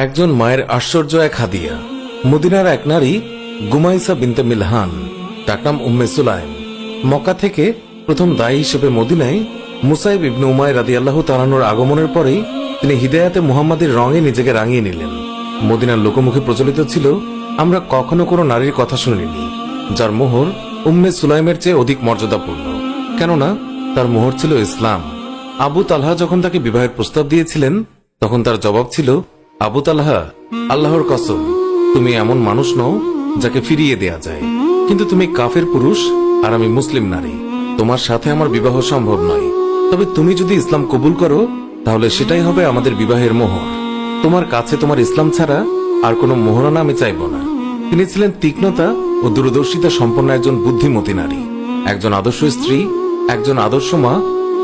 একজন মায়ের আশ্চর্য এক হাদিয়া। মদিনার এক নারী গুমাইসা বিনতে মিলহান, তার নাম উম্মে সুলাইম, মক্কা থেকে প্রথম দায়ী হিসেবে মদিনায় মুসাইব ইবনে উমাইর রাদিয়াল্লাহু তাআলার আগমনের পরেই তিনি হিদায়াতে মুহাম্মাদের রঙে নিজেকে রাঙিয়ে নিলেন। মদিনার লোকমুখে প্রচলিত ছিল, আমরা কখনো কোনো নারীর কথা শুনিনি যার মোহর উম্মে সুলাইমের চেয়ে অধিক মর্যাদাপূর্ণ, কেননা তার মোহর ছিল ইসলাম। আবু তালহা যখন তাকে বিবাহের প্রস্তাব দিয়েছিলেন তখন তার জবাব ছিল, আবু তালহা, আল্লাহর কসম, তুমি এমন মানুষ নও যাকে ফিরিয়ে দেয়া যায়, কিন্তু তুমি কাফের পুরুষ আর আমি মুসলিম নারী, তোমার সাথে আমার বিবাহ সম্ভব নয়। তবে তুমি যদি ইসলাম কবুল করো তাহলে সেটাই হবে আমাদের বিবাহের মোহর। তোমার কাছে তোমার ইসলাম ছাড়া আর কোনো মোহরানা আমি চাইব না। তিনি ছিলেন তীক্ষ্ণতা ও দূরদর্শিতা সম্পন্ন একজন বুদ্ধিমতী নারী, একজন আদর্শ স্ত্রী, একজন আদর্শ মা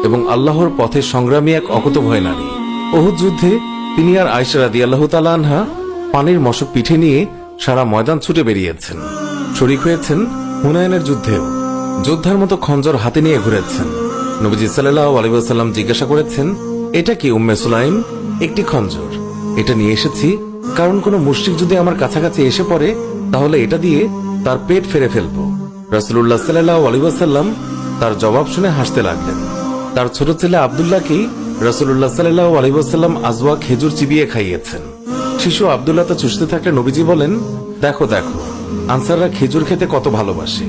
এবং আল্লাহর পথে সংগ্রামী এক অকুতোভয় নারী। উহুদ যুদ্ধে তিনি আর আয়েশা রাদিয়াল্লাহু তাআলা আনহা পানির মশক পিঠে নিয়ে সারা ময়দান ছুটে বেরিয়েছেন। শরীক হয়েছেন হুনাইনের যুদ্ধেও, যোদ্ধার মতো খঞ্জর হাতে নিয়ে ঘুরেছেন। নবীজি সাল্লাল্লাহু আলাইহি ওয়াসাল্লাম জিজ্ঞাসা করেছেন, এটা কি উম্মে সুলাইম? একটি খঞ্জর, এটা নিয়ে এসেছি কারণ কোনো মুশরিক যদি আমার কাছাকাছি এসে পড়ে তাহলে এটা দিয়ে তার পেট ফেরে ফেলব। রাসূলুল্লাহ সাল্লাল্লাহু আলাইহি ওয়াসাল্লাম তার জবাব শুনে হাসতে লাগলেন। তার ছোট ছেলে আব্দুল্লাহকে রাসূলুল্লাহ সাল্লাল্লাহু আলাইহি ওয়াসাল্লাম আজওয়া খেজুর চিবিয়ে খাইয়েছেন। শিশু আব্দুল্লাহ তা চুষতে থাকলে নবীজি বলেন, দেখো দেখো, আনসাররা খেজুর খেতে কত ভালোবাসে,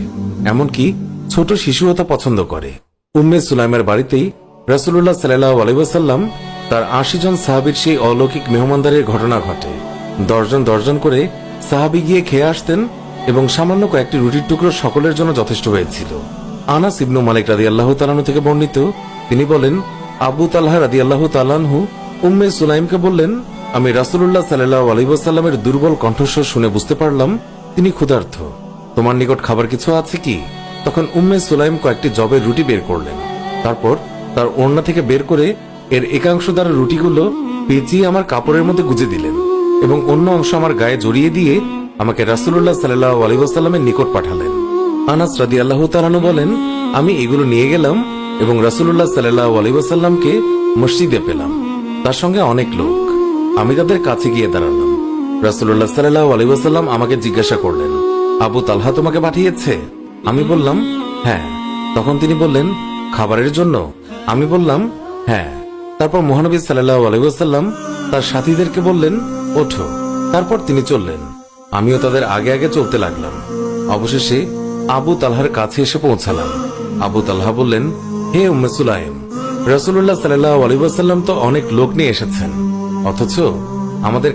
এমনকি ছোট শিশুও তা পছন্দ করে। উম্মে সুলাইমের বাড়িতেই রাসূলুল্লাহ সাল্লাল্লাহু আলাইহি ওয়াসাল্লাম তার ৮০ জন সাহাবীর সেই অলৌকিক মেহমানদারির ঘটনা ঘটে। ১০ জন করে সাহাবী গিয়ে খেয়ে আসতেন এবং সামান্য কয়েকটি রুটির টুকরো সকলের জন্য যথেষ্ট হয়েছিল। আনাস ইবনু মালিক রাদিয়াল্লাহু তাআলা থেকে বর্ণিত, তিনি বলেন, আবু তালহা রাদিয়াল্লাহু তাআলা আনহু উম্মে সুলাইমকে বললেন, আমি রাসূলুল্লাহ সাল্লাল্লাহু আলাইহি ওয়াসাল্লামের দুর্বল কণ্ঠস্বর শুনে বুঝতে পারলাম তিনি ক্ষুধার্ত। তোমার নিকট খাবার কিছু আছে কি? তখন উম্মে সুলাইম কয়েকটি জবের রুটি বের করলেন। তারপর তার ওড়না থেকে বের করে এর একাংশ দ্বারা রুটিগুলো পেঁচিয়ে আমার কাপড়ের মধ্যে গুজে দিলেন এবং অন্য অংশ আমার গায়ে জড়িয়ে দিয়ে আমাকে রাসূলুল্লাহ সাল্লাল্লাহু আলাইহি ওয়াসাল্লামের নিকট পাঠালেন। আনাস রাদিয়াল্লাহু তাআলা বলেন, আমি এগুলো নিয়ে গেলাম এবং রাসূলুল্লাহ সাল্লাল্লাহু আলাইহি ওয়াসাল্লামকে মসজিদে পেলাম, তার সঙ্গে অনেক লোক। আমি তাদের কাছে গিয়ে দাঁড়ালাম। রাসূলুল্লাহ সাল্লাল্লাহু আলাইহি ওয়াসাল্লাম আমাকে জিজ্ঞাসা করলেন, আবু তালহা তোমাকে পাঠিয়েছে? আমি বললাম, হ্যাঁ। তখন তিনি বললেন, খাবারের জন্য? আমি বললাম, হ্যাঁ। তারপর মহানবী সাল্লাল্লাহু আলাইহি ওয়াসাল্লাম তার সাথীদেরকে বললেন, ওঠো। তারপর তিনি চললেন, আমিও তাদের আগে আগে চলতে লাগলাম। অবশেষে আবু তালহার কাছে এসে পৌঁছালাম। আবু তালহা বললেন, হে উম্মে সুলাইম, রাসূলুল্লাহ সাল্লাল্লাহু আলাইহি ওয়াসাল্লাম তো অনেক লোক নিয়ে এসেছেন, অথচ আমাদের